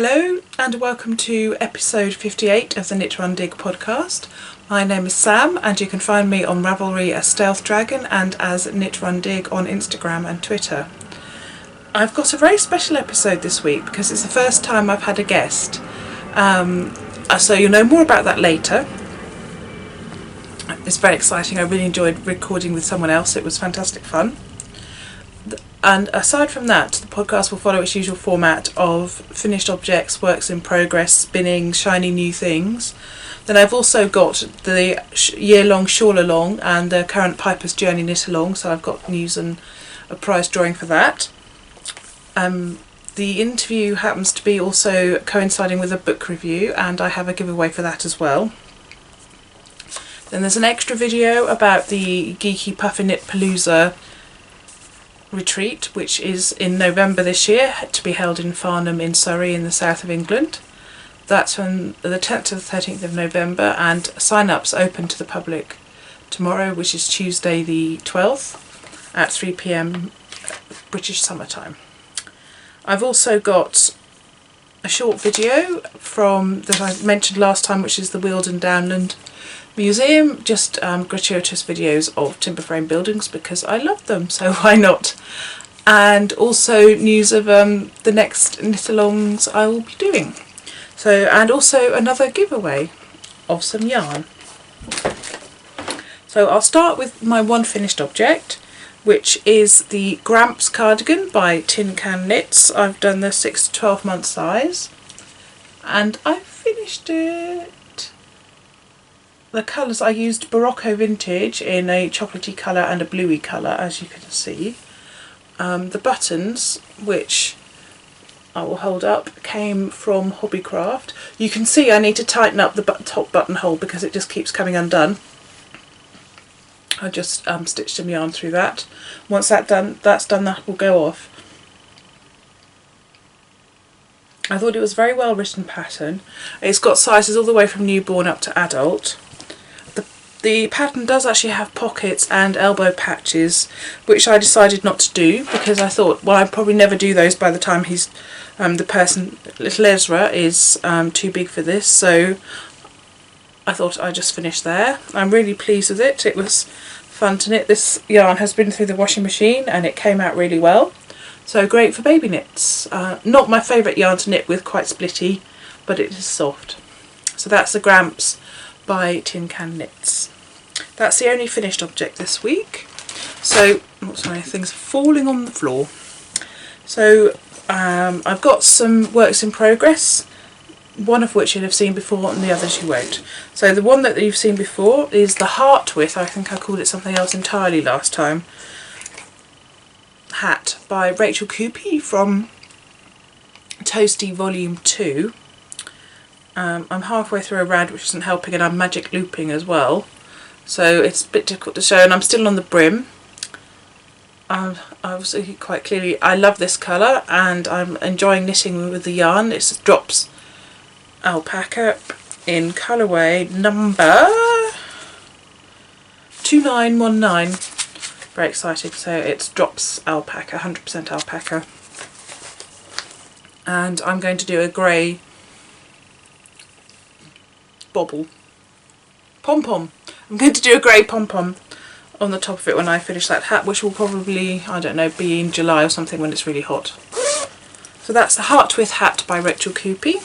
Hello and welcome to episode 58 of the Knit Run Dig podcast. My name is Sam and you can find me on Ravelry as Stealth Dragon and as Knit Run Dig on Instagram and Twitter. I've got a very special episode this week because it's the first time I've had a guest. So you'll know more about that later. It's very exciting. I really enjoyed recording with someone else. It was fantastic fun. And aside from that, the podcast will follow its usual format of finished objects, works in progress, spinning, shiny new things. Then I've also got the year-long shawl along and the current Piper's Journey knit along, so I've got news and a prize drawing for that. The interview happens to be also coinciding with a book review, and I have a giveaway for that as well. Then there's an extra video about the Geeky Puffin Knit Palooza retreat, which is in November this year, to be held in Farnham in Surrey in the south of England. That's from the 10th to the 13th of November, and sign-ups open to the public tomorrow, which is Tuesday the 12th at 3 p.m. British Summer Time. I've also got a short video from that I mentioned last time, which is the Weald Downland Museum, just gratuitous videos of timber frame buildings because I love them, so why not? And also news of the next knit-alongs I will be doing. So, and also another giveaway of some yarn. So I'll start with my one finished object, which is the Gramps cardigan by Tin Can Knits. I've done the 6 to 12 month size and I finished it. The colours, I used Barocco Vintage in a chocolatey colour and a bluey colour, as you can see. The buttons, which I will hold up, came from Hobbycraft. You can see I need to tighten up the top buttonhole because it just keeps coming undone. I just stitched some yarn through that. Once that's done, that will go off. I thought it was a very well written pattern. It's got sizes all the way from newborn up to adult. The pattern does actually have pockets and elbow patches, which I decided not to do because I thought, well, I'd probably never do those by the time he's little Ezra is too big for this, so I thought I'd just finish there. I'm really pleased with it. It was fun to knit. This yarn has been through the washing machine and it came out really well, so great for baby knits. Not my favourite yarn to knit with, quite splitty, but it is soft. So that's the Gramps by Tin Can Knits. That's the only finished object this week. So, oh, sorry, things are falling on the floor. So I've got some works in progress, one of which you'll have seen before and the others you won't. So the one that you've seen before is the Heart With, I think I called it something else entirely last time, hat by Rachel Coopy from Toasty Volume 2. I'm halfway through a rad which isn't helping, and I'm magic looping as well, so it's a bit difficult to show, and I'm still on the brim. Obviously quite clearly I love this colour and I'm enjoying knitting with the yarn. It's Drops Alpaca in colourway number 2919. Very excited. So it's Drops Alpaca, 100% alpaca, and I'm going to do a grey bobble pom-pom. I'm going to do a grey pom-pom on the top of it when I finish that hat, which will probably, I don't know, be in July or something when it's really hot. So that's the Heart With hat by Rachel Coopy.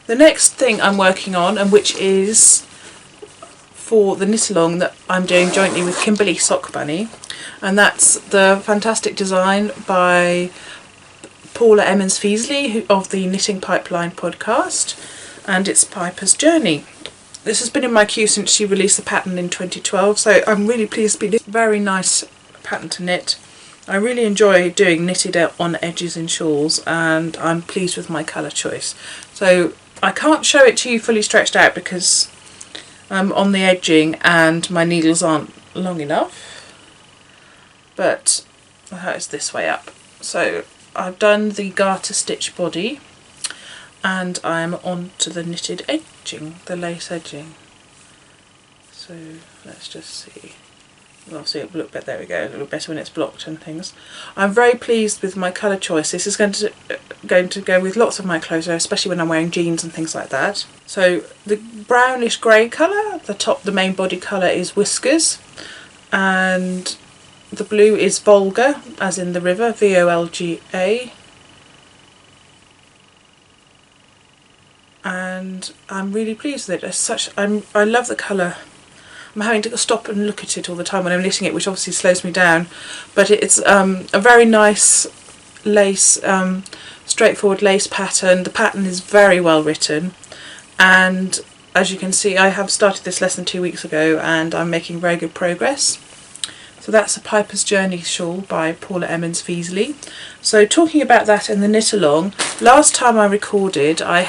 The next thing I'm working on, and which is for the knit along that I'm doing jointly with Kimberly Sock Bunny, and that's the fantastic design by Paula Emmons-Feasley of the Knitting Pipeline podcast, and it's Piper's Journey. This has been in my queue since she released the pattern in 2012, so I'm really pleased to be doing. Very nice pattern to knit. I really enjoy doing knitted on edges in shawls, and I'm pleased with my colour choice. So I can't show it to you fully stretched out because I'm on the edging and my needles aren't long enough, but it's this way up. So I've done the garter stitch body and I'm on to the knitted edging, the lace edging. So let's just see. Obviously it'll look better, there we go, it'll look better when it's blocked and things. I'm very pleased with my colour choice. This is going to go with lots of my clothes, especially when I'm wearing jeans and things like that. So the brownish grey colour, the main body colour is Whiskers, and the blue is Volga, as in the river, Volga. And I'm really pleased with it. I love the colour. I'm having to stop and look at it all the time when I'm knitting it, which obviously slows me down. But it's a very nice lace, straightforward lace pattern. The pattern is very well written, and as you can see, I have started this less than 2 weeks ago and I'm making very good progress. So that's a Piper's Journey shawl by Paula Emmons Feasley. So talking about that in the knit along, last time I recorded I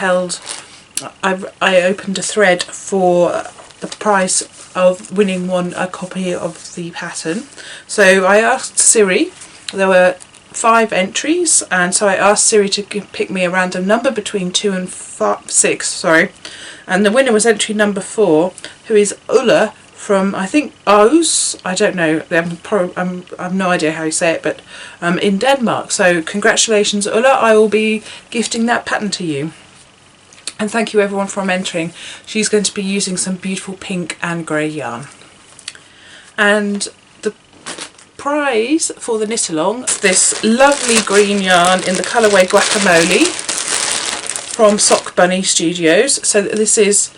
opened a thread for the prize of winning a copy of the pattern. So I asked Siri, there were 5 entries, and so I asked Siri to pick me a random number between 2 and 6, and the winner was entry number 4, who is Ulla from, I think, Aarhus, I don't know, I have no idea how you say it, but in Denmark. So congratulations, Ulla, I will be gifting that pattern to you. And thank you everyone for entering. She's going to be using some beautiful pink and grey yarn. And the prize for the knit along, this lovely green yarn in the colourway Guacamole from Sock Bunny Studios. So this is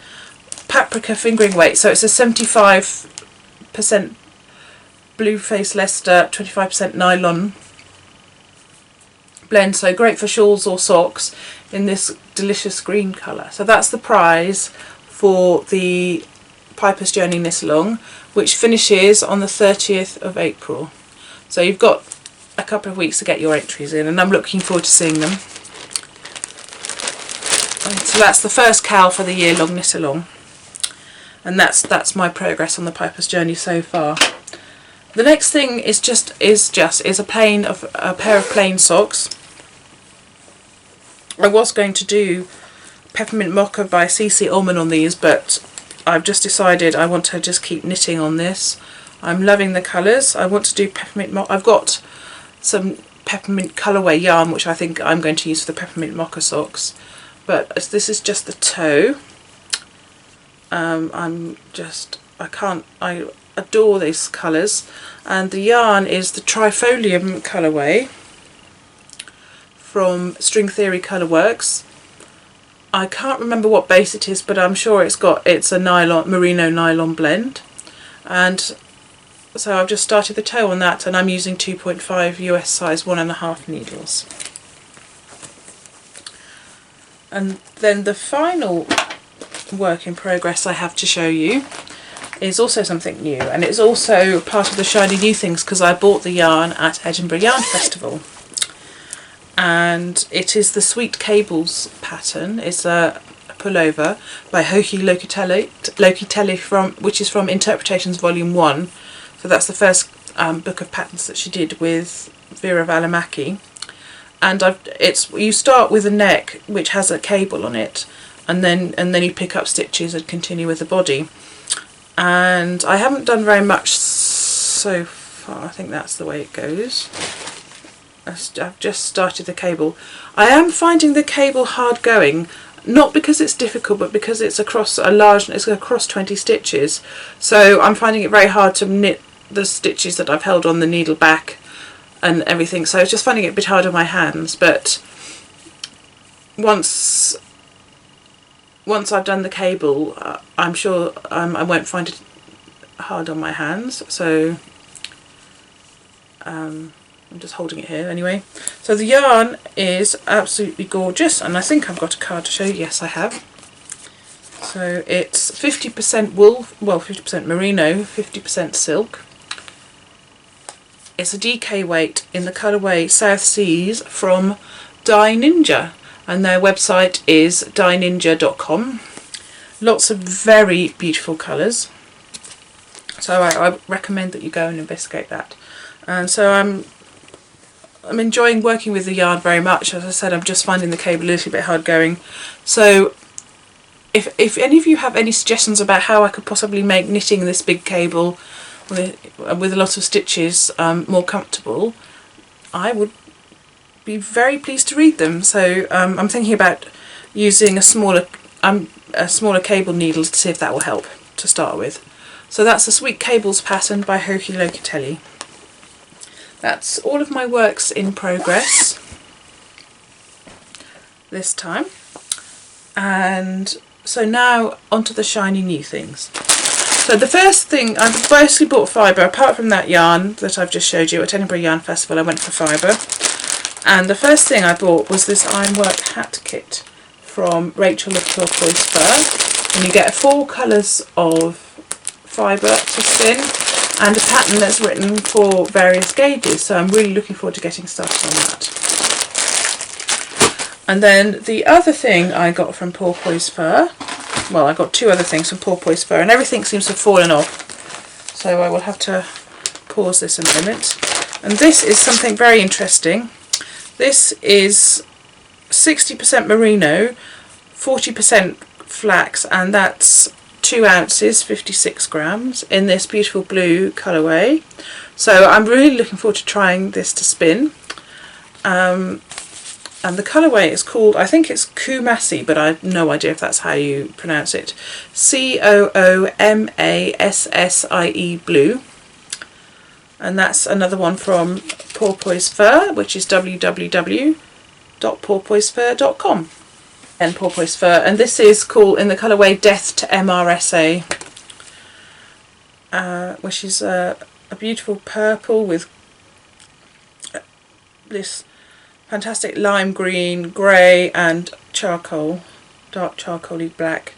Paprika fingering weight, so it's a 75% blue face Leicester, 25% nylon blend, so great for shawls or socks in this delicious green colour. So that's the prize for the Piper's Journey knit along, which finishes on the 30th of April. So you've got a couple of weeks to get your entries in, and I'm looking forward to seeing them. And so that's the first cowl for the year-long knit along, and that's my progress on the Piper's Journey so far. The next thing is a pair of plain socks. I was going to do Peppermint Mocha by CC Ullman on these, but I've just decided I want to just keep knitting on this. I'm loving the colours. I want to do Peppermint Mocha. I've got some peppermint colourway yarn which I think I'm going to use for the Peppermint Mocha socks, but as this is just the toe, I adore these colours, and the yarn is the Trifolium colourway from String Theory Colourworks. I can't remember what base it is, but I'm sure it's a merino nylon blend, and so I've just started the toe on that, and I'm using 2.5 US size 1.5 needles. And then the final work in progress I have to show you is also something new, and it's also part of the Shiny New Things because I bought the yarn at Edinburgh Yarn Festival, and it is the Sweet Cables pattern. It's a pullover by Hoki Lokitelli which is from Interpretations Volume 1. So that's the first book of patterns that she did with Vera Valimaki, and you start with a neck which has a cable on it, and then you pick up stitches and continue with the body. And I haven't done very much so far. I think that's the way it goes. I've just started the cable. I am finding the cable hard going, not because it's difficult, but because it's across it's across 20 stitches. So I'm finding it very hard to knit the stitches that I've held on the needle back and everything. So I was just finding it a bit hard on my hands, but once I've done the cable, I'm sure I won't find it hard on my hands. So I'm just holding it here anyway. So the yarn is absolutely gorgeous, and I think I've got a card to show you. Yes, I have. So it's 50% wool, well 50% merino, 50% silk. It's a DK weight in the colourway South Seas from Dye Ninja, and their website is dyeninja.com. Lots of very beautiful colours, so I recommend that you go and investigate that. And so I'm enjoying working with the yarn very much. As I said, I'm just finding the cable a little bit hard going. So if any of you have any suggestions about how I could possibly make knitting this big cable with a lot of stitches more comfortable, I would be very pleased to read them. So I'm thinking about using a smaller cable needle to see if that will help to start with. So that's the Sweet Cables pattern by Hoki Locatelli. That's all of my works in progress this time. And so now onto the shiny new things. So the first thing, I firstly bought Fibre. Apart from that yarn that I've just showed you at Edinburgh Yarn Festival, I went for Fibre. And the first thing I bought was this ironwork hat kit from Rachel of Turquoise Fur. And you get 4 colours of fibre to spin and a pattern that's written for various gauges. So I'm really looking forward to getting started on that. And then the other thing I got from Porpoise Fur, well, I got 2 other things from Porpoise Fur, and everything seems to have fallen off. So I will have to pause this a moment. And this is something very interesting. This is 60% merino, 40% flax, and that's 2 ounces, 56 grams, in this beautiful blue colourway. So I'm really looking forward to trying this to spin. And the colourway is called, I think it's Kumasi, but I have no idea if that's how you pronounce it. Coomassie blue. And that's another one from Porpoise Fur, which is www.porpoisefur.com. And Porpoise Fur, and this is called in the colourway Death to MRSA, which is a beautiful purple with this fantastic lime green, grey and charcoal, dark charcoaly black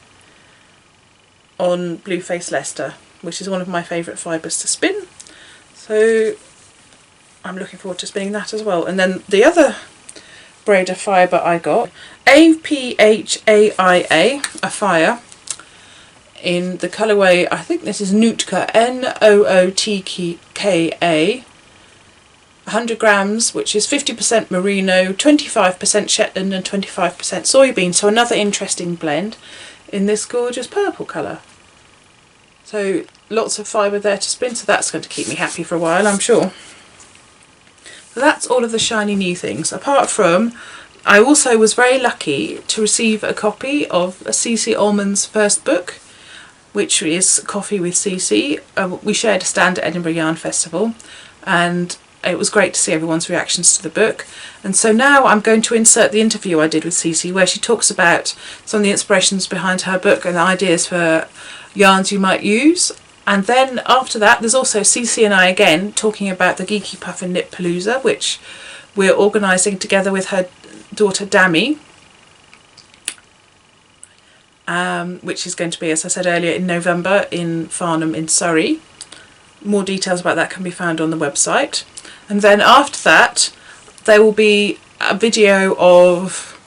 on Blue Face Leicester, which is one of my favourite fibres to spin. So I'm looking forward to spinning that as well. And then the other braid of fibre I got, APHAIA, a fire, in the colourway, I think this is Nootka, NOOTKA, 100 grams, which is 50% merino, 25% Shetland and 25% soybean. So another interesting blend in this gorgeous purple colour. So lots of fibre there to spin, so that's going to keep me happy for a while, I'm sure. So that's all of the shiny new things. Apart from, I also was very lucky to receive a copy of CC Allman's first book, which is Coffee with CC. We shared a stand at Edinburgh Yarn Festival, and it was great to see everyone's reactions to the book. And so now I'm going to insert the interview I did with CC, where she talks about some of the inspirations behind her book and the ideas for yarns you might use. And then after that, there's also CC and I again talking about the Geeky Puffin Knit Palooza, which we're organising together with her daughter Dami, which is going to be, as I said earlier, in November in Farnham in Surrey. More details about that can be found on the website. And then after that, there will be a video of,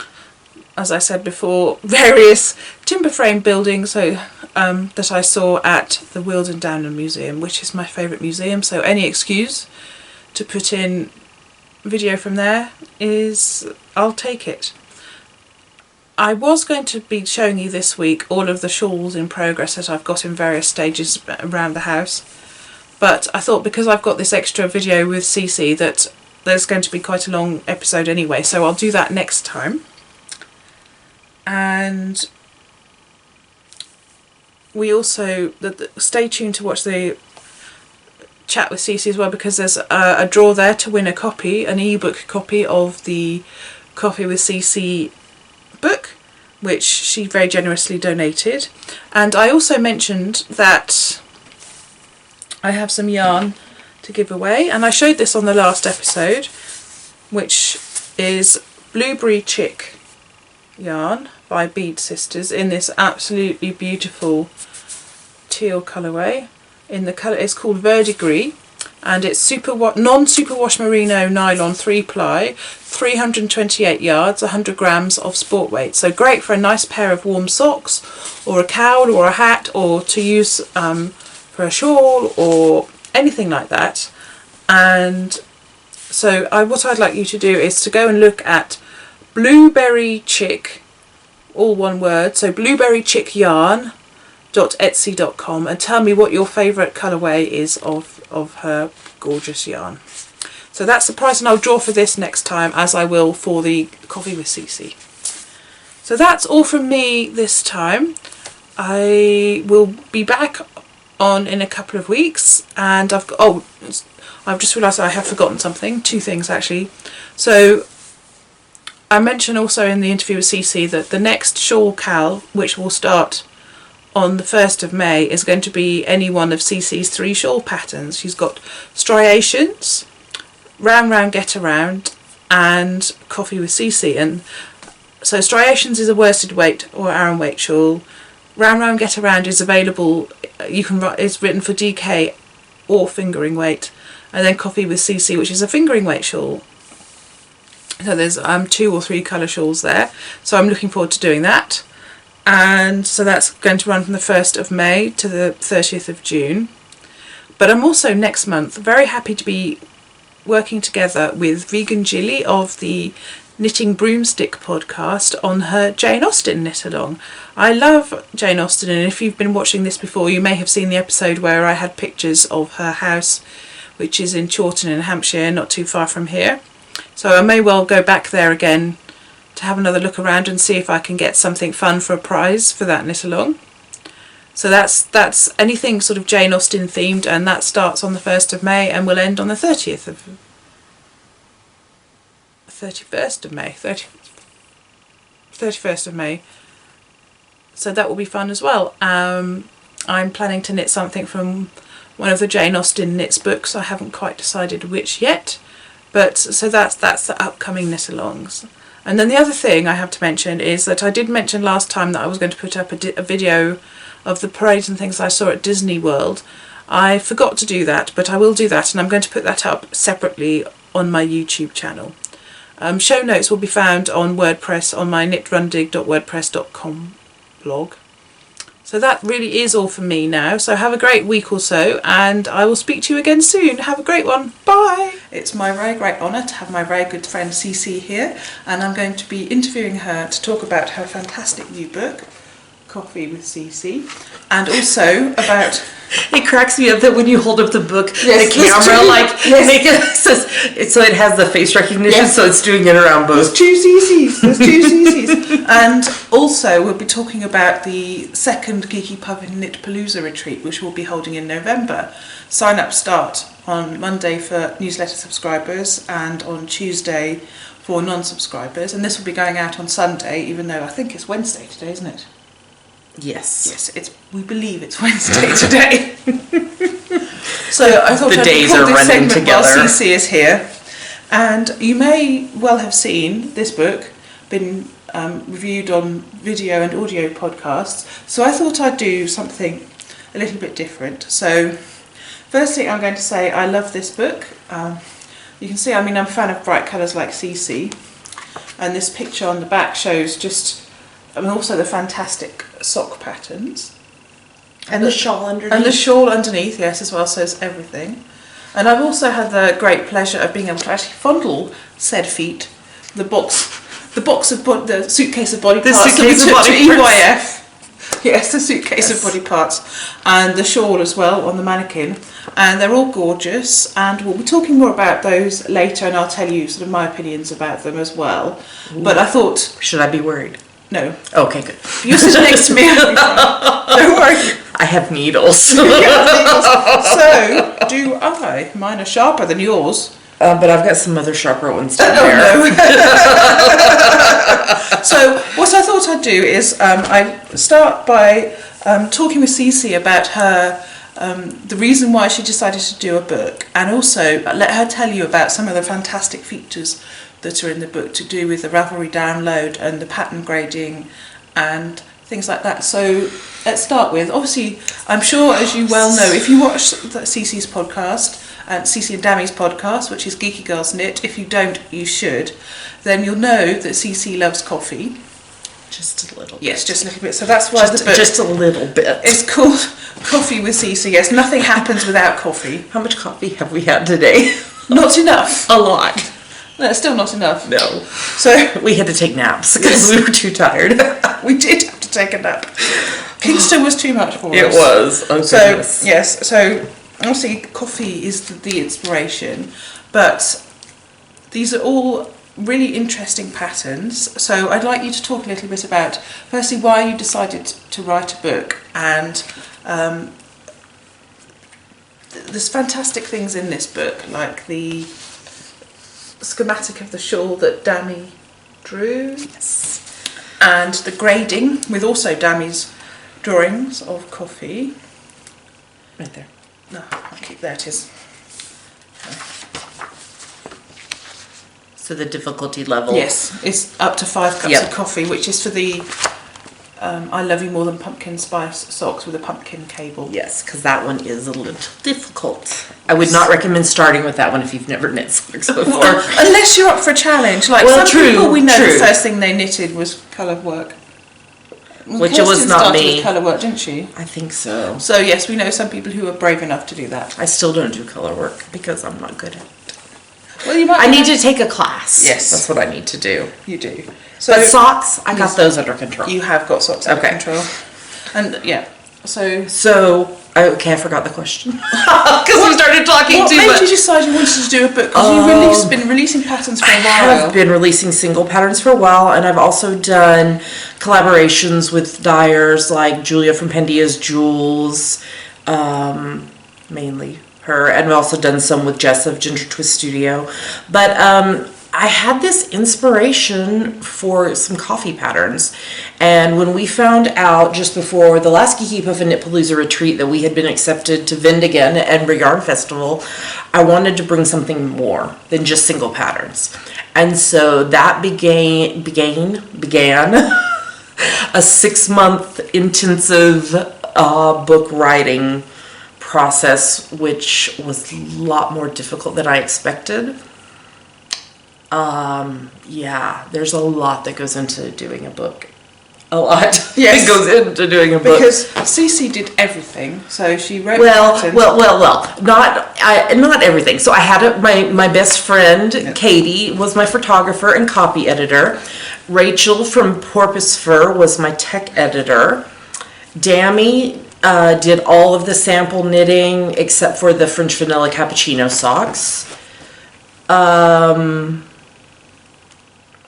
as I said before, various timber frame buildings that I saw at the Wealdon Downland Museum, which is my favourite museum. So any excuse to put in video from there I'll take it. I was going to be showing you this week all of the shawls in progress that I've got in various stages around the house. But I thought, because I've got this extra video with CC, that there's going to be quite a long episode anyway, so I'll do that next time. And we also, stay tuned to watch the chat with CC as well, because there's a draw there to win a copy, an ebook copy of the Coffee with CC book, which she very generously donated. And I also mentioned that I have some yarn to give away, and I showed this on the last episode, which is Blueberry Chick yarn by Bead Sisters in this absolutely beautiful teal colourway. In the colour, it's called Verdigris, and it's non-superwash merino nylon 3-ply, 328 yards, 100 grams of sport weight. So great for a nice pair of warm socks, or a cowl, or a hat, or to use for a shawl or anything like that. And so what I'd like you to do is to go and look at Blueberry Chick, all one word, so Blueberry Chick yarn www.etsy.com, and tell me what your favourite colourway is of her gorgeous yarn. So that's the price, and I'll draw for this next time, as I will for the Coffee with CC. So that's all from me this time. I will be back on in a couple of weeks, and I've just realised I have forgotten something. 2 things actually. So I mentioned also in the interview with CC that the next shawl cal, which will start on the 1st of May, is going to be any one of CC's 3 shawl patterns. She's got striations, round round get around, and Coffee with CC. And so striations is a worsted weight or Aran weight shawl. Round round get around is available. It's written for DK or fingering weight, and then Coffee with CC, which is a fingering weight shawl. So there's 2 or 3 colour shawls there. So I'm looking forward to doing that. And so that's going to run from the 1st of May to the 30th of June. But I'm also next month very happy to be working together with Vegan Jilly of the Knitting Broomstick podcast on her Jane Austen knit along. I love Jane Austen, and if you've been watching this before, you may have seen the episode where I had pictures of her house, which is in Chawton in Hampshire, not too far from here. So I may well go back there again to have another look around and see if I can get something fun for a prize for that knit along. So that's anything sort of Jane Austen themed, and that starts on the 1st of May and will end on the 31st of May. 31st of May. So that will be fun as well. I'm planning to knit something from one of the Jane Austen knits books. I haven't quite decided which yet, but so that's the upcoming knit alongs. And then the other thing I have to mention is that I did mention last time that I was going to put up a video of the parades and things I saw at Disney World. I forgot to do that, but I will do that, and I'm going to put that up separately on my YouTube channel. Show notes will be found on WordPress on my knitrundig.wordpress.com blog. So that really is all from me now. So have a great week or so, and I will speak to you again soon. Have a great one. Bye. It's my very great honour to have my very good friend CC here, and I'm going to be interviewing her to talk about her fantastic new book, Coffee with CC, and also about... It cracks me up that when you hold up the book, yes, the camera make it so it has the face recognition, yes. So it's doing it around both. There's 2 CCs. And also we'll be talking about the 2nd Geeky Pub and Knit Palooza retreat, which we'll be holding in November. Sign up start on Monday for newsletter subscribers and on Tuesday for non-subscribers, and this will be going out on Sunday, even though I think it's Wednesday today, isn't it? Yes. Yes, we believe it's Wednesday today. So I thought the I'd days record are this running segment together. while CC is here. And you may well have seen this book been reviewed on video and audio podcasts. So I thought I'd do something a little bit different. So firstly, I'm going to say I love this book. You can see, I'm a fan of bright colours like CC. And this picture on the back shows also the fantastic sock patterns. And the shawl underneath. And the shawl underneath, yes, as well, says everything. And I've also had the great pleasure of being able to actually fondle said feet, the suitcase of body parts that we took to EYF. Yes, the suitcase of body parts, and the shawl as well on the mannequin. And they're all gorgeous, and we'll be talking more about those later, and I'll tell you sort of my opinions about them as well. Ooh. But I thought... Should I be worried? No. Okay, good. You're sitting next to me. Don't worry. I have needles. So do I. Mine are sharper than yours. But I've got some other sharper ones down there. No. So what I thought I'd do is I start by talking with CC about her, the reason why she decided to do a book, and also let her tell you about some of the fantastic features that are in the book to do with the Ravelry download and the pattern grading and things like that. So let's start with, obviously, I'm sure as you well know, if you watch CC's podcast, and CC and Dammy's podcast, which is Geeky Girls Knit, if you don't, you should, then you'll know that CC loves coffee. Just a little bit. Yes, just a little bit. So that's why the book... Just a little bit. It's called Coffee with CC. Yes, nothing happens without coffee. How much coffee have we had today? Not enough. A lot. No, it's still not enough. No. So we had to take naps because we were too tired. We did have to take a nap. Kingston was too much for us. It was. Oh, So goodness. yes, so obviously coffee is the inspiration, but these are all really interesting patterns. So I'd like you to talk a little bit about, firstly, why you decided to write a book, and there's fantastic things in this book, like the schematic of the shawl that Dami drew, Yes. and the grading with also Dami's drawings of coffee. Right there. No, I'll keep, there it is. So the difficulty level. Yes, it's up to 5 cups Yep. of coffee, which is for the I Love You More Than Pumpkin Spice socks with a pumpkin cable. Yes, because that one is a little difficult. I would not recommend starting with that one if you've never knit socks before. Unless you're up for a challenge. Like Well, some people we know true. the first thing they knitted was colour work. Which it Kirsten was not started me. with colour work, didn't she? I think so. So yes, we know some people who are brave enough to do that. I still don't do color work because I'm not good at it. Well, you might. I need to take a class. Yes. That's what I need to do. You do. So But socks, I got Yes. those under control. you have got socks under Okay. control, and yeah. So So, okay, I forgot the question. Because we started talking what too made much. you decide you wanted to do a book? Because you've been releasing patterns for a I while. have been releasing single patterns for a while, and I've also done collaborations with dyers like Julia from Pandia's Jewels, mainly her, and I've also done some with Jess of Ginger Twist Studio. But I had this inspiration for some coffee patterns, and when we found out just before the last Geeky Puff and Knitpalooza retreat that we had been accepted to vend again at Edinburgh Yarn Festival, I wanted to bring something more than just single patterns. And so that began a 6-month intensive book writing process, which was a lot more difficult than I expected. Yeah, there's a lot that goes into doing a book. A lot Yes. goes into doing a book. Because Cece did everything, so she wrote Well, patterns. not everything. So I had my best friend, Katie, was my photographer and copy editor. Rachel from Porpoise Fur was my tech editor. Dami did all of the sample knitting except for the French Vanilla Cappuccino socks.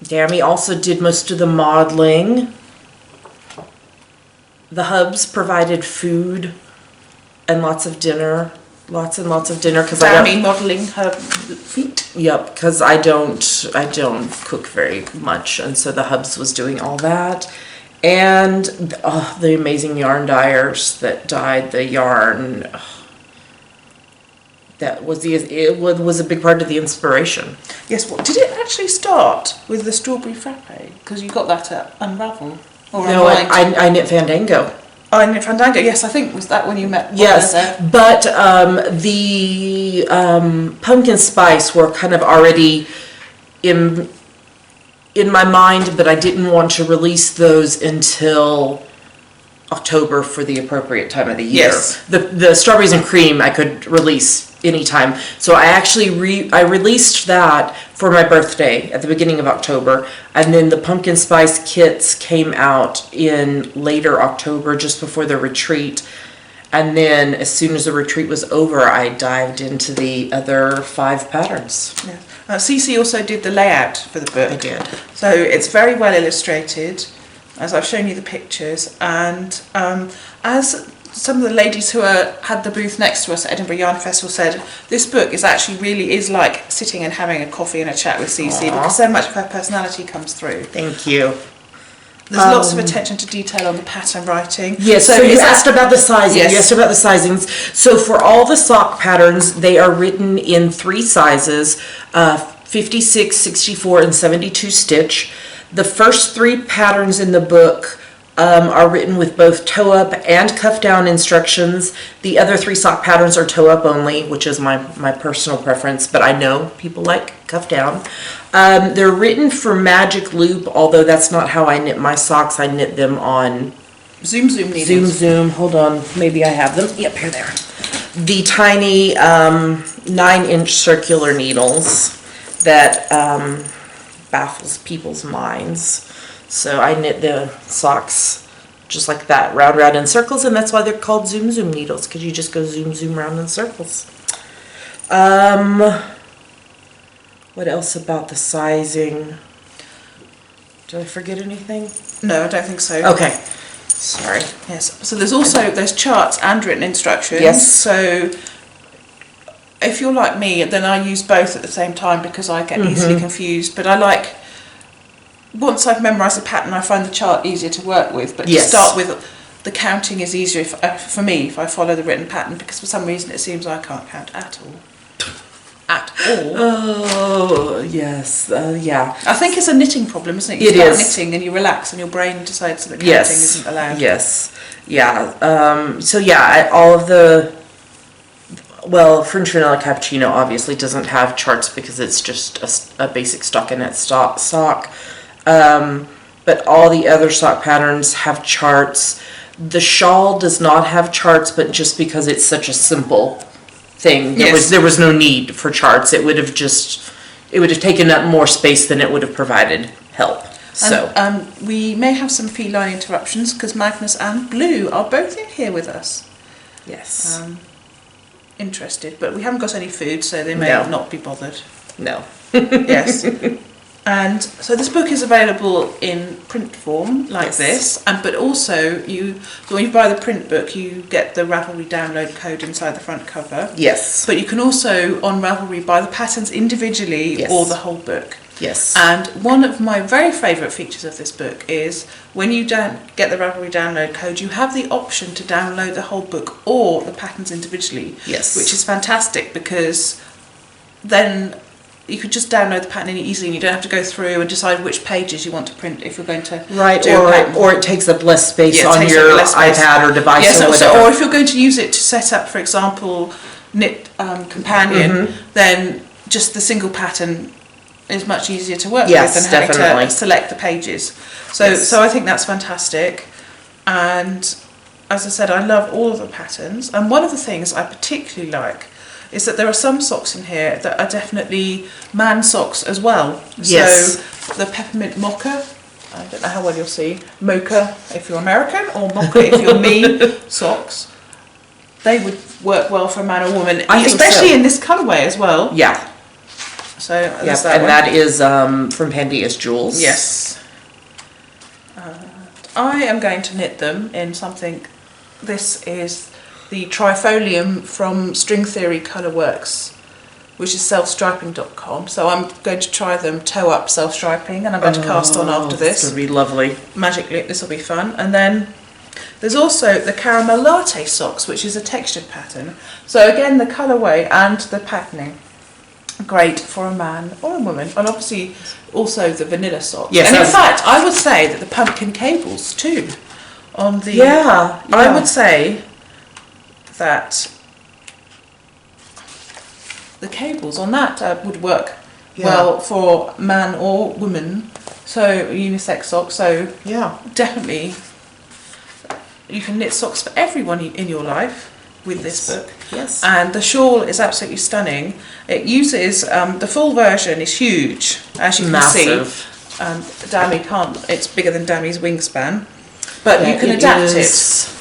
Dami also did most of the modeling. The hubs provided food and lots and lots of dinner because Dami modelling her feet. Yep, because I don't cook very much, and so the hubs was doing all that, and the amazing yarn dyers that dyed the yarn. That was it was a big part of the inspiration. Yes, what did it actually start with the strawberry frappe? Because you got that at Unravel or No, Unwind. I knit Fandango. Oh, in Fandango. Yes, I think was that when you met. Yes, there? but the pumpkin spice were kind of already in my mind, but I didn't want to release those until October for the appropriate time of the year. Yes. The strawberries and cream I could release anytime. So I actually released that for my birthday at the beginning of October, and then the pumpkin spice kits came out in later October, just before the retreat. And then as soon as the retreat was over, I dived into the other 5 patterns. Yeah. Cece also did the layout for the book. I did. So it's very well illustrated, as I've shown you the pictures, and as some of the ladies who had the booth next to us at Edinburgh Yarn Festival said, this book is actually really is like sitting and having a coffee and a chat with Cece, because so much of her personality comes through. Thank you. There's lots of attention to detail on the pattern writing. Yes, so you asked about the sizing. Yes. You asked about the sizings. So for all the sock patterns, they are written in 3 sizes, 56, 64, and 72 stitch. The first 3 patterns in the book are written with both toe up and cuff down instructions. The other 3 sock patterns are toe up only, which is my personal preference, but I know people like cuff down. They're written for magic loop, although that's not how I knit my socks. I knit them on Zoom needles. Zoom. Hold on, maybe I have them. Yep, here they are. The tiny 9-inch circular needles that baffles people's minds. So I knit the socks just like that, round, round in circles, and that's why they're called zoom, zoom needles, because you just go zoom, zoom round in circles. What else about the sizing? Did I forget anything? No, I don't think so. Okay. Sorry. Yes. So there's charts and written instructions. Yes. So if you're like me, then I use both at the same time because I get easily confused. But I like, once I've memorised the pattern, I find the chart easier to work with. But to start with, the counting is easier for me if I follow the written pattern, because for some reason it seems I can't count at all. At all. Oh, yes. Yeah. I think it's a knitting problem, isn't it? You start knitting and you relax and your brain decides that counting isn't allowed. Yes. Yeah. So yeah, all of the, well, French vanilla cappuccino obviously doesn't have charts because it's just a basic stockinette sock. But all the other sock patterns have charts. The shawl does not have charts, but just because it's such a simple thing, there was no need for charts. It would have taken up more space than it would have provided help. So we may have some feline interruptions because Magnus and Blue are both in here with us. Yes. Interested, but we haven't got any food, so they may not be bothered. No. Yes. And so this book is available in print form, like this, but also when you buy the print book, you get the Ravelry download code inside the front cover. Yes. But you can also, on Ravelry, buy the patterns individually or the whole book. Yes. And one of my very favourite features of this book is when you get the Ravelry download code, you have the option to download the whole book or the patterns individually. Yes. Which is fantastic because then you could just download the pattern easily and you don't have to go through and decide which pages you want to print if you're going to or it takes up less space on your iPad or device or whatever. Or if you're going to use it to set up, for example, Knit Companion, then just the single pattern is much easier to work with than having to select the pages. So I think that's fantastic. And as I said, I love all of the patterns. And one of the things I particularly like is that there are some socks in here that are definitely man socks as well. Yes. So the peppermint mocha, I don't know how well you'll see, mocha if you're American or mocha if you're me, socks, they would work well for a man or woman, especially in this colourway as well. Yeah. So that is from Pandia's Jewels. Yes. I am going to knit them in something. This is the Trifolium from String Theory Colourworks, which is selfstriping.com. So I'm going to try them toe up self-striping, and I'm going to cast on after this. This will be lovely. Magically, this will be fun. And then there's also the Caramel Latte socks, which is a textured pattern. So again, the colourway and the patterning, great for a man or a woman, and obviously also the vanilla socks. Yes, and in fact, I would say that the pumpkin cables too, on the I would say that the cables on that would work well for man or woman. So unisex socks. So definitely you can knit socks for everyone in your life with this book. Yes. And the shawl is absolutely stunning. It uses, the full version is huge, as you can see. Dami can't, it's bigger than Dami's wingspan. But you can adapt it.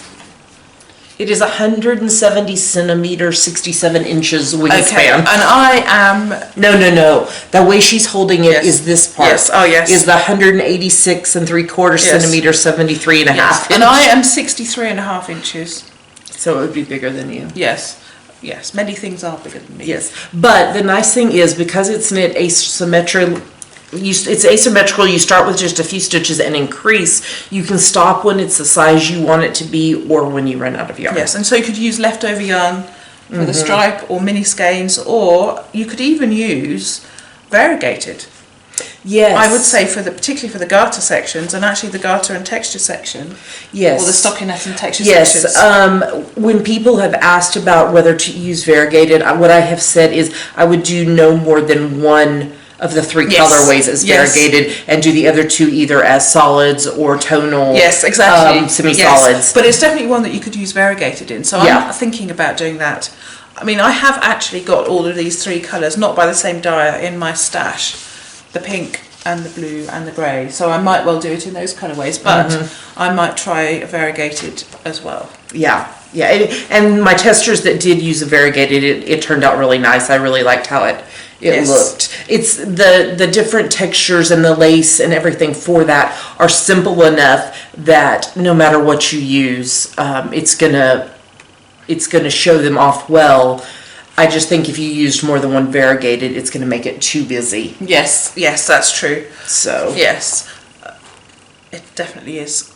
It is 170 centimeters, 67 inches wingspan. Okay, and I am... No. The way she's holding it is this part. Yes, oh yes. Is the 186 3/4 centimeters, 73 and a half inches. And I am 63 and a half inches. So it would be bigger than you. Yes. Many things are bigger than me. Yes, but the nice thing is, because it's knit asymmetrical, it's asymmetrical, you start with just a few stitches and increase. You can stop when it's the size you want it to be or when you run out of yarn. Yes, and so you could use leftover yarn for the stripe or mini skeins, or you could even use variegated. Yes. I would say particularly for the garter sections, and actually the garter and texture section. Yes. Or the stockinette and texture sections. Yes. When people have asked about whether to use variegated, what I have said is I would do no more than one of the three colorways as variegated, and do the other two either as solids or tonal. Yes, exactly. Semi-solids. Yes. But it's definitely one that you could use variegated in. So I'm thinking about doing that. I mean, I have actually got all of these three colours, not by the same dyer, in my stash. The pink, and the blue and the grey. So I might well do it in those colourways, but I might try variegated as well. Yeah, yeah. And my testers that did use a variegated, it turned out really nice. I really liked how it looked. It's the different textures and the lace and everything for that are simple enough that no matter what you use, it's gonna show them off well. I just think if you used more than one variegated, it's going to make it too busy. Yes, that's true. So yes, it definitely is.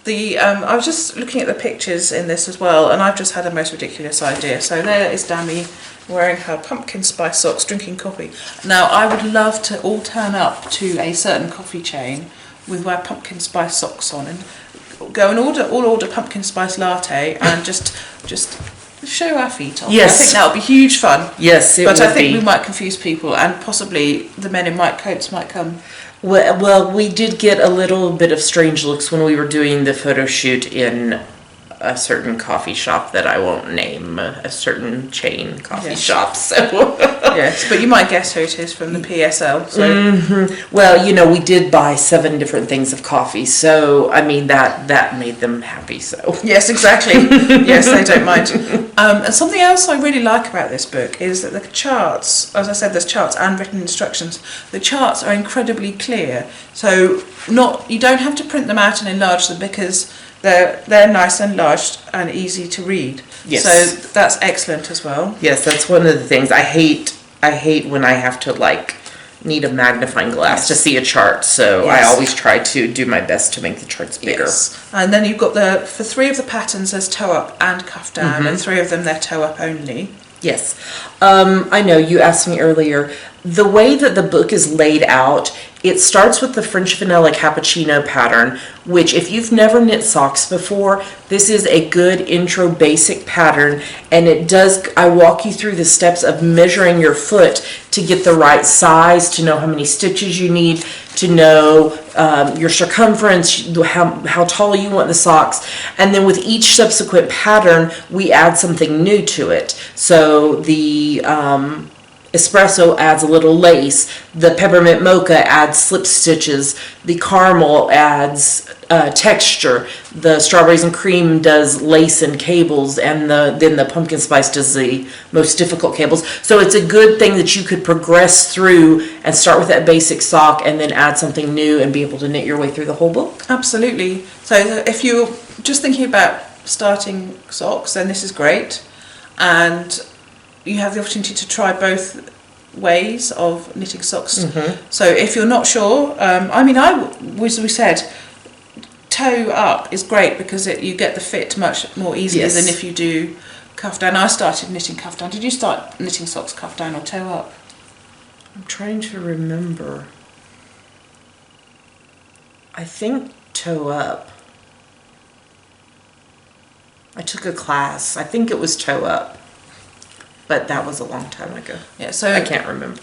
I was just looking at the pictures in this as well, and I've just had a most ridiculous idea. So there is Dammy wearing her pumpkin spice socks, drinking coffee. Now I would love to all turn up to a certain coffee chain with our pumpkin spice socks on and go and order pumpkin spice latte and just show our feet off. Yes. I think that would be huge fun. Yes, it but would I think be. we might confuse people, and possibly the men in white coats might come. Well, we did get a little bit of strange looks when we were doing the photo shoot in a certain coffee shop that I won't name, a certain chain coffee shop. So yes, but you might guess who it is from the PSL. So. Well, we did buy 7 different things of coffee, so I mean that made them happy. So yes, exactly. Yes, they don't mind. And something else I really like about this book is that the charts, as I said, there's charts and written instructions. The charts are incredibly clear, so you don't have to print them out and enlarge them because they're nice and large and easy to read. Yes. So that's excellent as well. yes, that's one of the things I hate when I have to need a magnifying glass to see a chart. So I always try to do my best to make the charts bigger. Yes. And then you've got for 3 of the patterns there's toe up and cuff down, and 3 of them they're toe up only. Yes. I know you asked me earlier, the way that the book is laid out, it starts with the French vanilla cappuccino pattern, which if you've never knit socks before, this is a good intro basic pattern, and I walk you through the steps of measuring your foot to get the right size, to know how many stitches you need, to know your circumference, how tall you want the socks, and then with each subsequent pattern, we add something new to it. So the espresso adds a little lace, the peppermint mocha adds slip stitches, the caramel adds texture, the strawberries and cream does lace and cables, and then the pumpkin spice does the most difficult cables. So it's a good thing that you could progress through and start with that basic sock and then add something new and be able to knit your way through the whole book. Absolutely. So if you're just thinking about starting socks, then this is great, and you have the opportunity to try both ways of knitting socks. So if you're not sure, as we said, toe up is great because you get the fit much more easily than if you do cuff down. I started knitting cuff down. Did you start knitting socks cuff down or toe up? I'm trying to remember. I think toe up. I took a class. I think it was toe up. But that was a long time ago. Yeah, so I can't remember.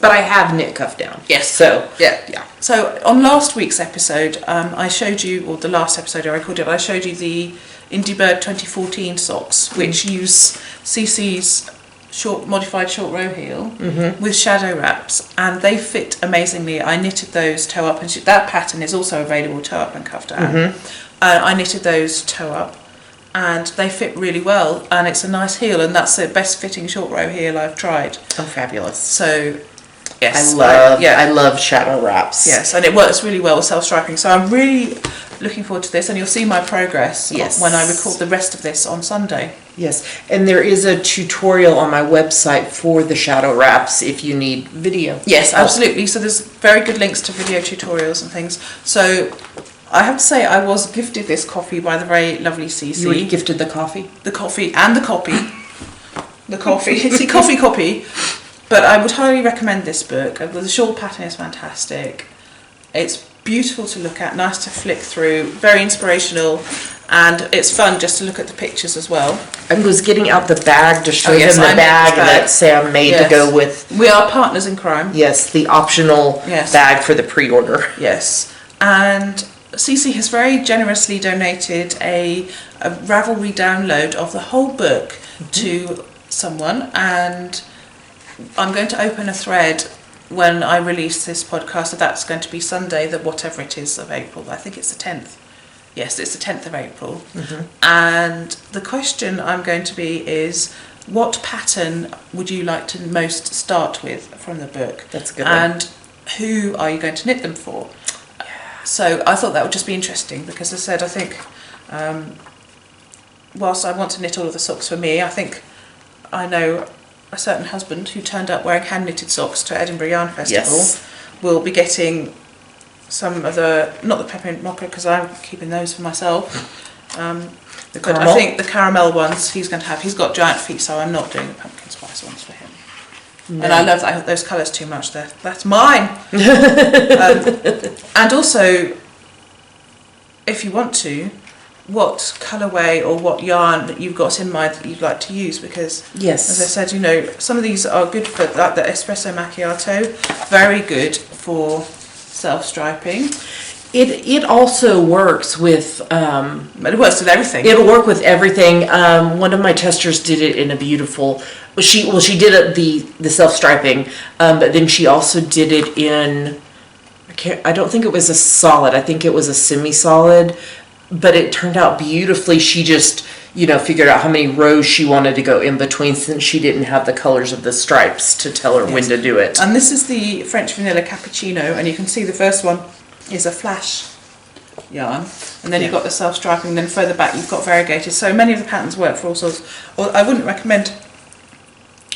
But I have knit cuff down. Yes. So yeah. So on last week's episode, I showed you, or the last episode I recorded, I showed you the Indie Bird 2014 socks, which use CC's modified short row heel with shadow wraps, and they fit amazingly. I knitted those toe up, and that pattern is also available toe up and cuff down. I knitted those toe up, and they fit really well, and it's a nice heel, and that's the best fitting short row heel I've tried. Oh, fabulous. So yes, I love shadow wraps. Yes, and it works really well with self-striping, so I'm really looking forward to this, and you'll see my progress when I record the rest of this on Sunday. Yes, and there is a tutorial on my website for the shadow wraps if you need video. Yes, absolutely. So there's very good links to video tutorials and things. So I have to say I was gifted this coffee by the very lovely CC. You were gifted the coffee? The coffee and the copy. The coffee. It's a coffee copy. But I would highly recommend this book. The shawl pattern is fantastic. It's beautiful to look at, nice to flick through, very inspirational, and it's fun just to look at the pictures as well. I was getting out the bag to show them the I bag that Sam made to go with. We are partners in crime. Yes, the optional bag for the pre-order. Yes, and CC has very generously donated a Ravelry download of the whole book to someone, and I'm going to open a thread when I release this podcast, so that's going to be Sunday, the whatever it is of April. I think it's the 10th. Yes, it's the 10th of April. And the question I'm going to be is, what pattern would you like to most start with from the book? That's a good one. And who are you going to knit them for? So I thought that would just be interesting because, as I said, I think whilst I want to knit all of the socks for me, I think I know a certain husband who turned up wearing hand-knitted socks to Edinburgh Yarn Festival will be getting some of the, not the peppermint mocha because I'm keeping those for myself, but I think the caramel ones he's going to have. He's got giant feet, so I'm not doing the pumpkin spice ones for him. No. And I love those colours too much. That's mine. And also, if you want to, what colourway or what yarn that you've got in mind that you'd like to use, because as I said, some of these are good for like the espresso macchiato, very good for self-striping. It also works with it works with everything. It'll work with everything. One of my testers did it in a beautiful, she did it the self-striping, but then she also did it in, I don't think it was a solid, I think it was a semi-solid, but it turned out beautifully. She just, figured out how many rows she wanted to go in between since she didn't have the colors of the stripes to tell her when to do it. And this is the French Vanilla Cappuccino, and you can see the first one is a flash yarn, and then you've got the self-striping, and then further back you've got variegated. So many of the patterns work for all sorts. Or I wouldn't recommend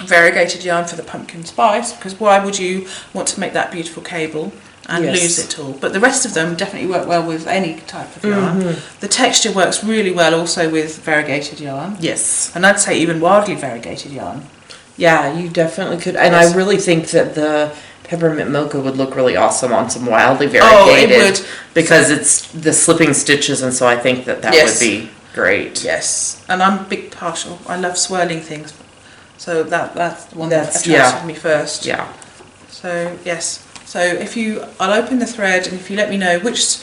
variegated yarn for the pumpkin spice, because why would you want to make that beautiful cable and lose it all? But the rest of them definitely work well with any type of yarn. The texture works really well also with variegated yarn. Yes. And I'd say even wildly variegated yarn. Yeah, you definitely could. And I really think that the peppermint mocha would look really awesome on some wildly variegated. Oh, it would. Because it's the slipping stitches, and so I think that would be great. Yes. And I'm a big partial. I love swirling things. So that's the one that attracted me first. Yeah. So, yes. So I'll open the thread, and if you let me know which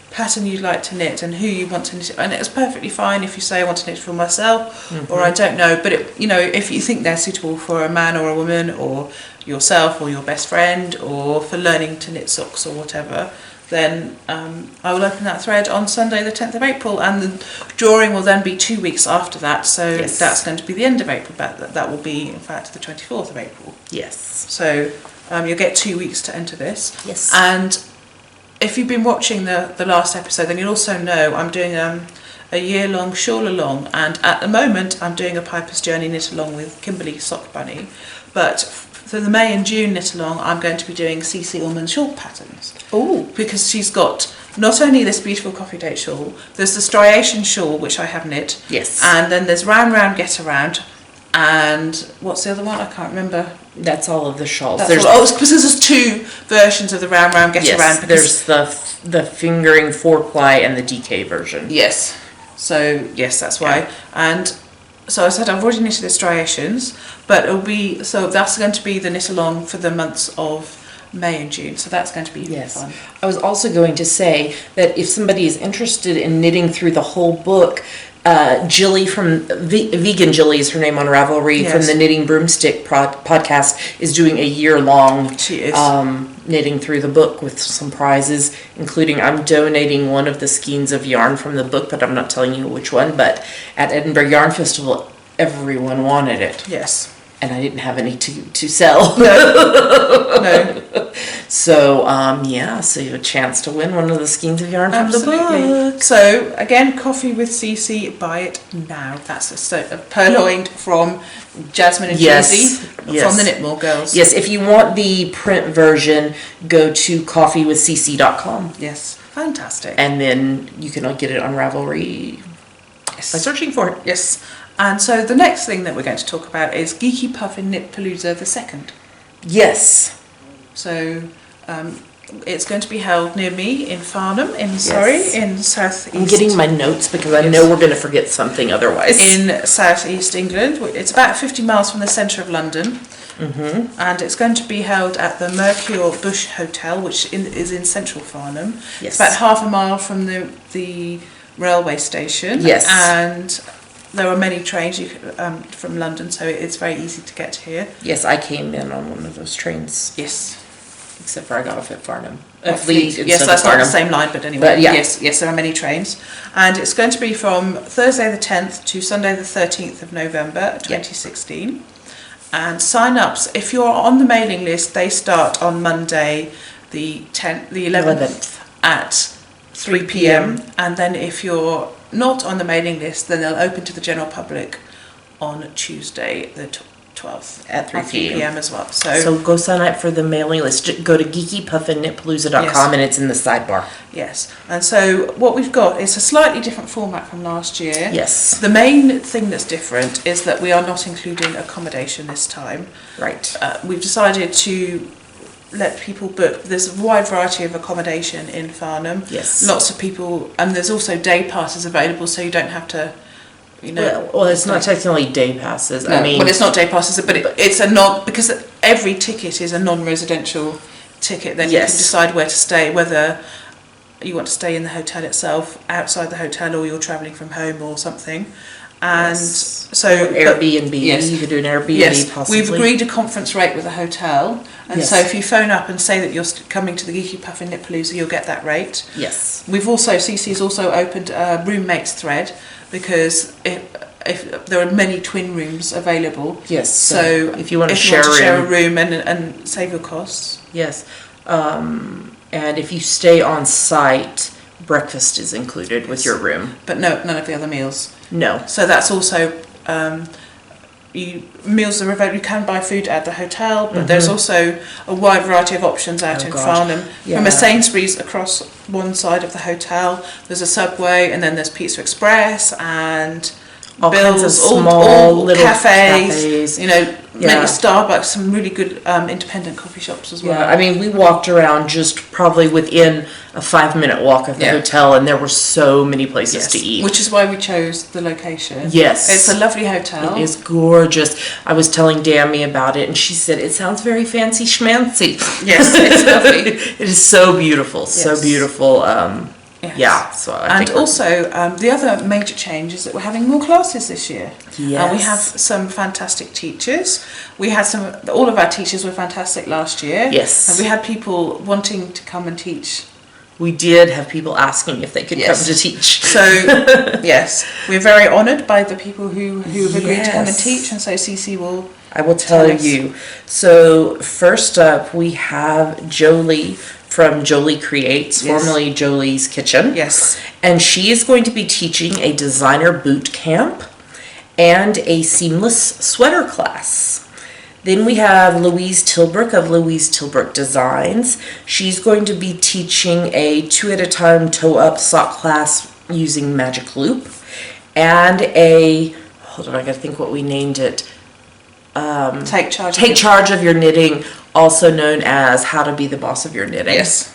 pattern you'd like to knit and who you want to knit it, and it's perfectly fine if you say I want to knit for myself or I don't know, but if you think they're suitable for a man or a woman or yourself or your best friend or for learning to knit socks or whatever, then I will open that thread on Sunday the 10th of April, and the drawing will then be 2 weeks after that, so that's going to be the end of April, but that will be in fact the 24th of April. Yes. So you'll get 2 weeks to enter this. Yes. And if you've been watching the last episode, then you'll also know I'm doing a year-long shawl along, and at the moment I'm doing a Piper's Journey knit along with Kimberly Sock Bunny, but for the May and June knit along I'm going to be doing CC Ullman shawl patterns. Oh. Because she's got not only this beautiful coffee date shawl, there's the striation shawl which I have knit. Yes. And then there's Round Round Get Around, and what's the other one? I can't remember. That's all of the shawls. Because there's 2 versions of the Round Round Get Around. There's the fingering 4-ply and the DK version. Yes. So yes, that's why. Yeah. And so I said I've already knitted the striations, but that's going to be the knit along for the months of May and June. So that's going to be fun. I was also going to say that if somebody is interested in knitting through the whole book, Jilly from Vegan Jilly is her name on Ravelry, from the Knitting Broomstick podcast, is doing a year-long knitting through the book with some prizes, including I'm donating one of the skeins of yarn from the book, but I'm not telling you which one. But at Edinburgh Yarn Festival, everyone wanted it. Yes. And I didn't have any to sell. No. So, so you have a chance to win one of the skeins of yarn from the book. So, again, Coffee with CC, buy it now. That's purloined from Jasmine and Susie from the Knitmore Girls. Yes, if you want the print version, go to coffeewithcc.com. Yes, fantastic. And then you can get it on Ravelry by searching for it. Yes. And so the next thing that we're going to talk about is Geeky Puffin Knit Palooza the 2nd. Yes. So it's going to be held near me in Farnham, in South East. I'm getting my notes because I know we're going to forget something otherwise. In South East England. It's about 50 miles from the centre of London. And it's going to be held at the Mercure Bush Hotel, which is in central Farnham. Yes. It's about half a mile from the railway station. Yes. And there are many trains from London, so it's very easy to get here. Yes, I came in on one of those trains. Yes. Except for I got off at Farnham. Fleet. Yes, that's not the same line, but anyway. But yeah. Yes, there are many trains. And it's going to be from Thursday the 10th to Sunday the 13th of November 2016. And sign-ups, if you're on the mailing list, they start on Monday the 11th at 3 p.m. And then if you're not on the mailing list, then they'll open to the general public on Tuesday the 12th at 3 p.m. as well. So go sign up for the mailing list. Go to geekypuffinknitpalooza.com and it's in the sidebar. Yes. And so what we've got is a slightly different format from last year. Yes. The main thing that's different is that we are not including accommodation this time. Right. We've decided to let people book. There's a wide variety of accommodation in Farnham. Yes. Lots of people, and there's also day passes available, so you don't have to, you know. Well, it's not technically day passes. No, I mean, well, it's not day passes, but it's a because every ticket is a non-residential ticket. Then you can decide where to stay, whether you want to stay in the hotel itself, outside the hotel, or you're travelling from home or something. And so Airbnb, you could do an Airbnb possibly. We've agreed a conference rate with the hotel, and so if you phone up and say that you're coming to the Geeky Puff in Knitpalooza, you'll get that rate. Yes. We've also, CC's also opened a roommates thread, because if there are many twin rooms available. Yes. So if you want to share a room and save your costs. Yes. And if you stay on site, breakfast is included with your room. But no, none of the other meals. No. So that's also, meals are available. You can buy food at the hotel, but there's also a wide variety of options out in Farnham. From a Sainsbury's across one side of the hotel, there's a Subway, and then there's Pizza Express, and all Bill's, kinds of small little cafes. You know, many Starbucks, some really good independent coffee shops as well. Yeah, I mean, we walked around just probably within a 5-minute walk of the hotel, and there were so many places to eat. Which is why we chose the location. Yes. It's a lovely hotel. It is gorgeous. I was telling Dammy about it, and she said, it sounds very fancy schmancy. Yes, it's lovely. It is so beautiful, so beautiful. Yes. Yeah, so I think also the other major change is that we're having more classes this year. Yes. And we have some fantastic teachers. We had all of our teachers were fantastic last year. Yes. And we had people wanting to come and teach. We did have people asking if they could come to teach. So, yes, we're very honoured by the people who have agreed to come and teach, and so CC will... I will tell you. So, first up, we have Jolie from Jolie Creates, formerly Jolie's Kitchen. Yes. And she is going to be teaching a designer boot camp and a seamless sweater class. Then we have Louise Tilbrook of Louise Tilbrook Designs. She's going to be teaching a 2-at-a-time toe-up sock class using Magic Loop. And hold on, I gotta think what we named it. Take charge of your knitting, also known as How to Be the Boss of Your Knitting. Yes.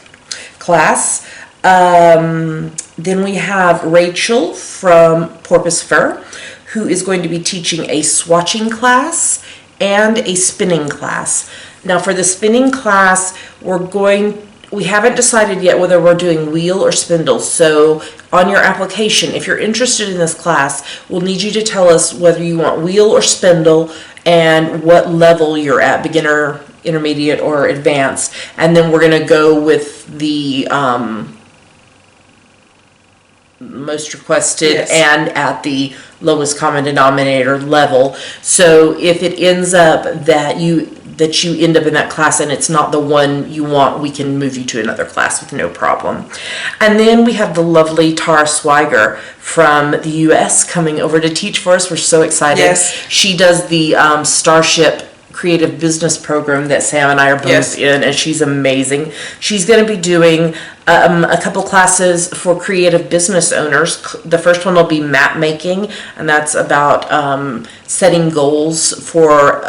Class. Then we have Rachel from Porpoise Fur, who is going to be teaching a swatching class and a spinning class. Now for the spinning class, we haven't decided yet whether we're doing wheel or spindle. So on your application, if you're interested in this class, we'll need you to tell us whether you want wheel or spindle and what level you're at, beginner, intermediate, or advanced. And then we're gonna go with the most requested and at the lowest common denominator level. So if it ends up that you end up in that class and it's not the one you want, we can move you to another class with no problem. And then we have the lovely Tara Swiger from the US coming over to teach for us. We're so excited. Yes. She does the Starship creative business program that Sam and I are both in, and she's amazing. She's going to be doing a couple classes for creative business owners. The first one will be map making, and that's about setting goals for,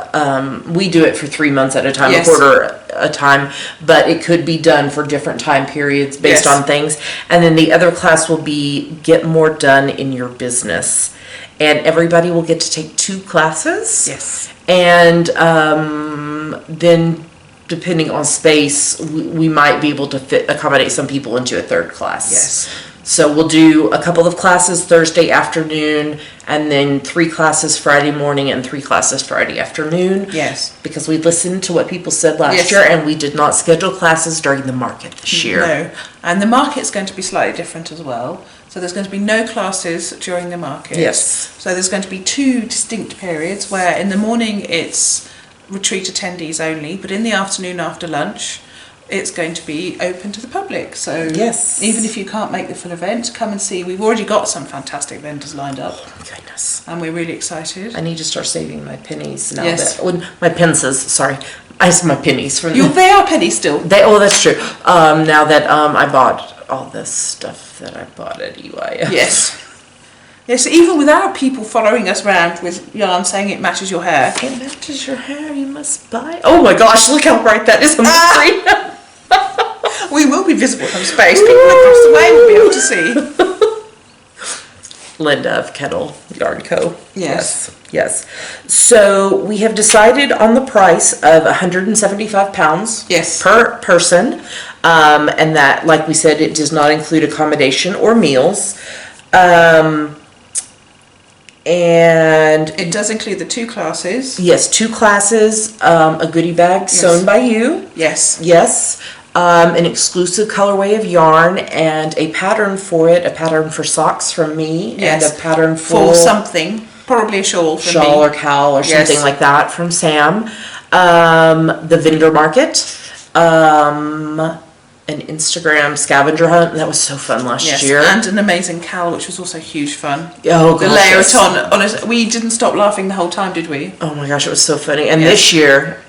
we do it for 3 months at a time, a quarter at a time, but it could be done for different time periods based on things. And then the other class will be get more done in your business. And everybody will get to take 2 classes. Yes. And then, depending on space, we might be able to accommodate some people into a 3rd class. Yes. So we'll do a couple of classes Thursday afternoon, and then 3 classes Friday morning and 3 classes Friday afternoon. Yes. Because we listened to what people said last year, and we did not schedule classes during the market this year. No, and the market's going to be slightly different as well. So there's going to be no classes during the market. Yes. So there's going to be 2 distinct periods where in the morning it's retreat attendees only, but in the afternoon after lunch, it's going to be open to the public. So yes, even if you can't make the full event, come and see. We've already got some fantastic vendors lined up. Oh my goodness. And we're really excited. I need to start saving my pennies now. Yes. My pences, sorry. I said my pennies. They are pennies still. That's true. Now that I bought all this stuff that I bought at EYS. Yes. Yes, even without people following us around with yarn saying it matches your hair. It matches your hair, you must buy. Oh my gosh, look how bright that is on the screen. We will be visible from space. People across the way will be able to see. Linda of Kettle Yarn Co. Yes. Yes. So we have decided on the price of £175 yes. per person. And that, like we said, it does not include accommodation or meals. And it does include the 2 classes. Yes, 2 classes, a goodie bag sewn by you. Yes. Yes. An exclusive colorway of yarn and a pattern for it, a pattern for socks from me, yes. and a pattern for something, probably a shawl from me. Or cowl or something like that from Sam. The vendor market, an Instagram scavenger hunt that was so fun last year, and an amazing cowl which was also huge fun. Oh, the layer it on. Honestly, we didn't stop laughing the whole time, did we? Oh my gosh, it was so funny. And this year,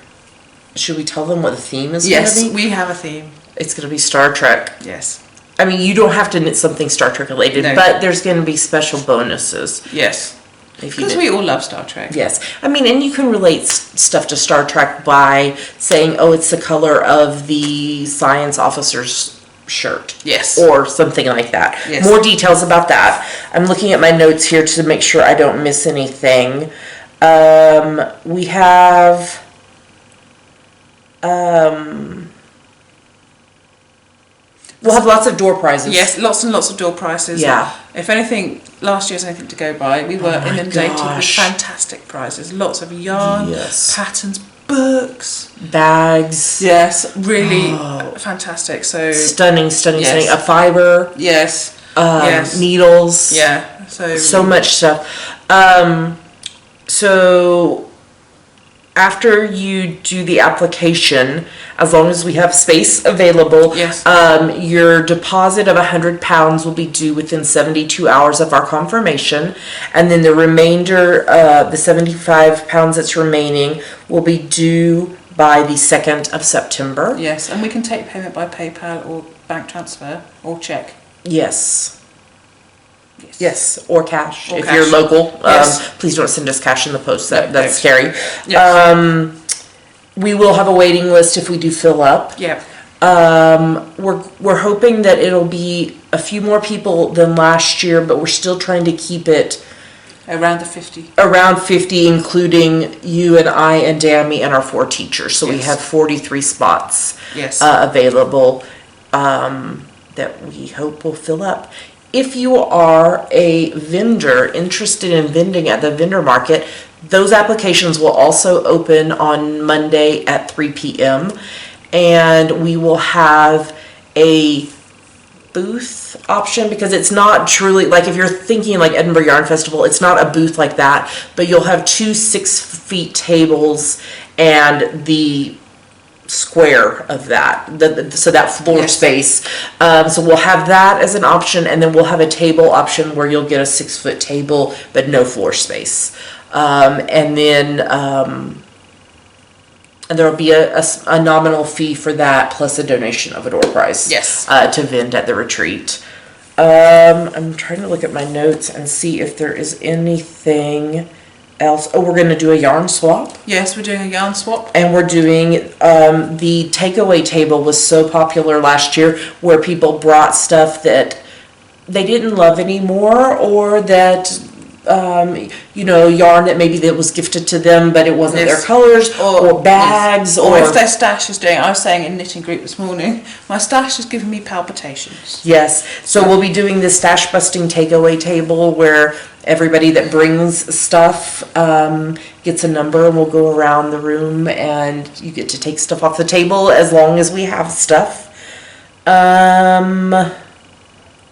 should we tell them what the theme is going to be? Yes, we have a theme. It's going to be Star Trek. Yes. I mean, you don't have to knit something Star Trek related, but there's going to be special bonuses. Yes. Because we all love Star Trek. Yes. I mean, and you can relate stuff to Star Trek by saying, oh, it's the color of the science officer's shirt. Yes. Or something like that. Yes. More details about that. I'm looking at my notes here to make sure I don't miss anything. We have... we'll have lots of door prizes. Yes, lots and lots of door prizes. Yeah. If anything, last year's anything to go by, we were inundated with fantastic prizes. Lots of yarn, patterns, books, bags. Yes, really fantastic. So stunning. A fiber. Yes. Needles. Yeah. So much stuff. So after you do the application, as long as we have space available, your deposit of £100 will be due within 72 hours of our confirmation, and then the remainder, the £75 that's remaining, will be due by the 2nd of September. Yes, and we can take payment by PayPal or bank transfer or check. Yes. Yes, or cash if cash. you're local. Please don't send us cash in the post. That's scary. Yes. We will have a waiting list if we do fill up. Yeah. We're hoping that it'll be a few more people than last year, but we're still trying to keep it around the 50. Around 50, including you and I and Dammy and our 4 teachers. So we have 43 spots available that we hope will fill up. If you are a vendor interested in vending at the vendor market, those applications will also open on Monday at 3 p.m. And we will have a booth option, because it's not truly, like if you're thinking like Edinburgh Yarn Festival, it's not a booth like that, but you'll have 2 6-foot tables and the square of that, so that floor space. So we'll have that as an option, and then we'll have a table option where you'll get a 6-foot table but no floor space. And then there will be a nominal fee for that, plus a donation of a door prize. Yes. To vend at the retreat. I'm trying to look at my notes and see if there is anything else. Oh, we're going to do a yarn swap. Yes, we're doing a yarn swap. And we're doing, the takeaway table was so popular last year, where people brought stuff that they didn't love anymore, or that yarn that maybe that was gifted to them, but it wasn't their Yes. colors, or bags, or if their stash is doing. I was saying in knitting group this morning, my stash is giving me palpitations. Yes, so we'll be doing this stash busting takeaway table where everybody that brings stuff gets a number, and we'll go around the room and you get to take stuff off the table as long as we have stuff.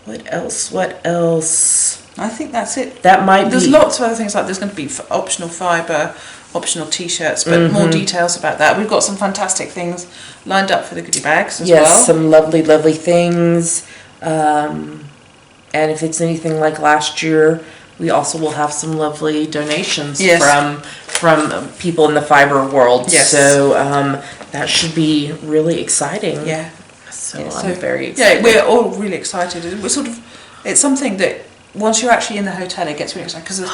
What else? I think that's it. That might There's be. lots of other things, like there's going to be optional fibre, optional t-shirts, but more details about that. We've got some fantastic things lined up for the goodie bags as well. Yes, some lovely things. And if it's anything like last year, we also will have some lovely donations from people in the Fibre world. Yes. So that should be really exciting. Yeah. So Yeah, I'm very excited. Yeah, we're all really excited. It's something that once you're actually in the hotel, it gets really exciting. Because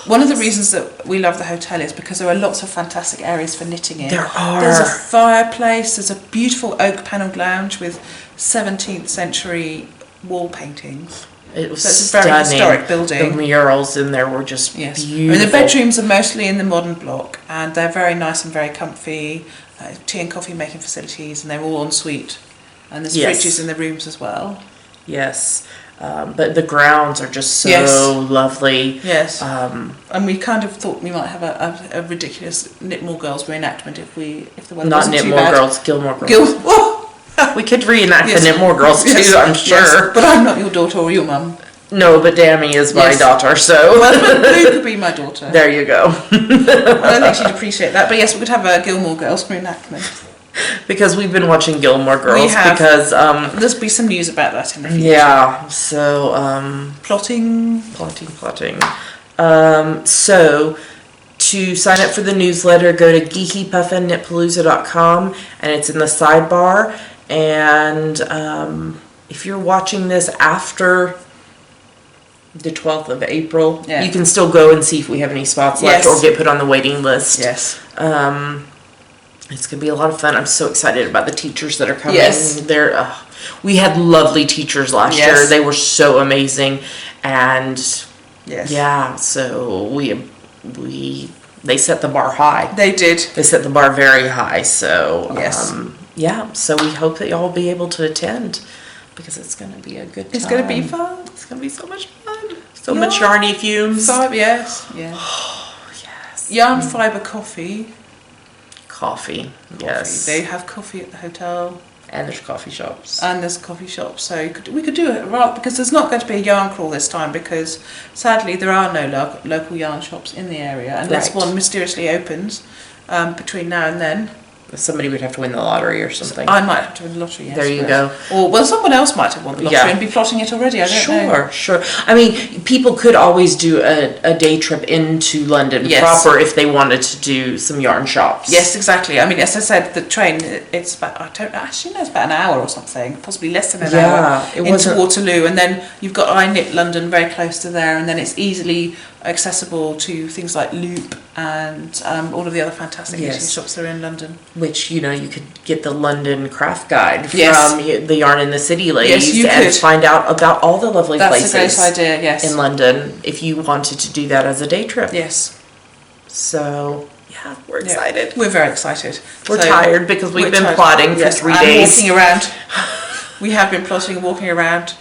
one of the reasons that we love the hotel is because there are lots of fantastic areas for knitting in. There are. There's a fireplace. There's a beautiful oak panelled lounge with 17th century wall paintings. It was So it's a very historic building. The murals in there were just beautiful. And the bedrooms are mostly in the modern block, and they're very nice and very comfy. Tea and coffee making facilities, and they're all en suite. And there's fridges in the rooms as well. Yes. But the grounds are just so lovely. Yes. And we kind of thought we might have a ridiculous Knitmore Girls reenactment if the weather wasn't too bad. Not Knitmore Girls, Gilmore Girls. We could reenact the Knitmore Girls too, I'm sure. Yes. But I'm not your daughter or your mum. No, but Dammy is my daughter, so. Well, Lou could be my daughter. There you go. I don't think she'd appreciate that. But yes, we could have a Gilmore Girls reenactment. Because we've been watching Gilmore Girls. We have. Because there'll be some news about that in the future. Yeah. So plotting. So to sign up for the newsletter, go to geekypuffandknitpalooza.com, and it's in the sidebar. And if you're watching this after the 12th of April, you can still go and see if we have any spots left or get put on the waiting list. Yes. It's going to be a lot of fun. I'm so excited about the teachers that are coming. Yes. We had lovely teachers last year. They were so amazing. And so they set the bar high. They did. They set the bar very high. So yes. So we hope that y'all will be able to attend, because it's going to be a good time. It's going to be fun. It's going to be so much fun. So much yarny fumes. Yes. Yarn fibre coffee. Yes. They have coffee at the hotel. And there's coffee shops. And there's coffee shops. So we could do it right, because there's not going to be a yarn crawl this time, because sadly there are no local yarn shops in the area, unless one mysteriously opens between now and then. Somebody would have to win the lottery or something. I might have to win the lottery, yes. There you go. Or, someone else might have won the lottery and be plotting it already, I don't know. Sure. I mean, people could always do a day trip into London proper if they wanted to do some yarn shops. Yes, exactly. I mean, as I said, the train, it's about, it's about an hour or something, possibly less than an hour into Waterloo. And then you've got I Knit London very close to there, and then it's easily accessible to things like Loop and all of the other fantastic knitting shops that are in London. Which, you could get the London craft guide from the Yarn in the City ladies and find out about all the lovely places. That's a great idea, yes. In London, if you wanted to do that as a day trip. Yes. So, we're excited. We're very excited. We're tired because we've been plotting for 3 days. Walking around. We have been plotting and walking around.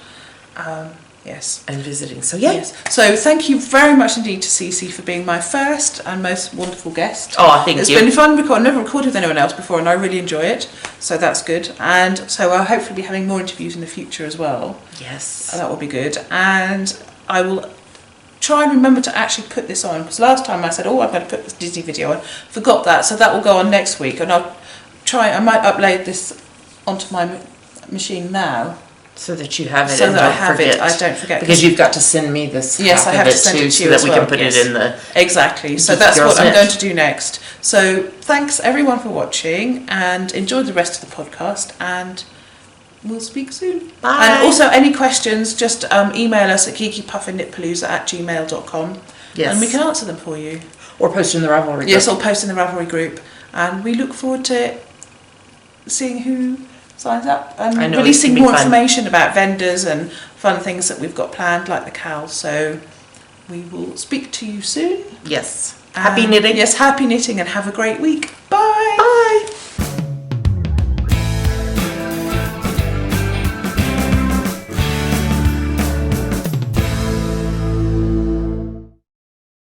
Yes. And visiting. So, Yes. So, thank you very much indeed to Cece for being my first and most wonderful guest. Oh, thank you. It's been fun. I've never recorded with anyone else before, and I really enjoy it. So, that's good. And so, I'll hopefully be having more interviews in the future as well. Yes. That will be good. And I will try and remember to actually put this on, because last time I said, I'm going to put this Disney video on. Forgot that. So, that will go on next week. And I might upload this onto my machine now. So that you have it so and that don't I have forget. it. I don't forget. Because you've got to send me this. Yes, I have to send it to you so that we can put it in the. Exactly. So that's what I'm going to do next. So thanks everyone for watching, and enjoy the rest of the podcast, and we'll speak soon. Bye. And also, any questions, just email us at geekypuffandknitpalooza@gmail.com. Yes. And we can answer them for you. Or post in the Ravelry group. Yes, or post in the Ravelry group. And we look forward to seeing who signs up and releasing more information about vendors and fun things that we've got planned, like the cowl. So we will speak to you soon. Yes. Happy knitting. Yes, happy knitting, and have a great week.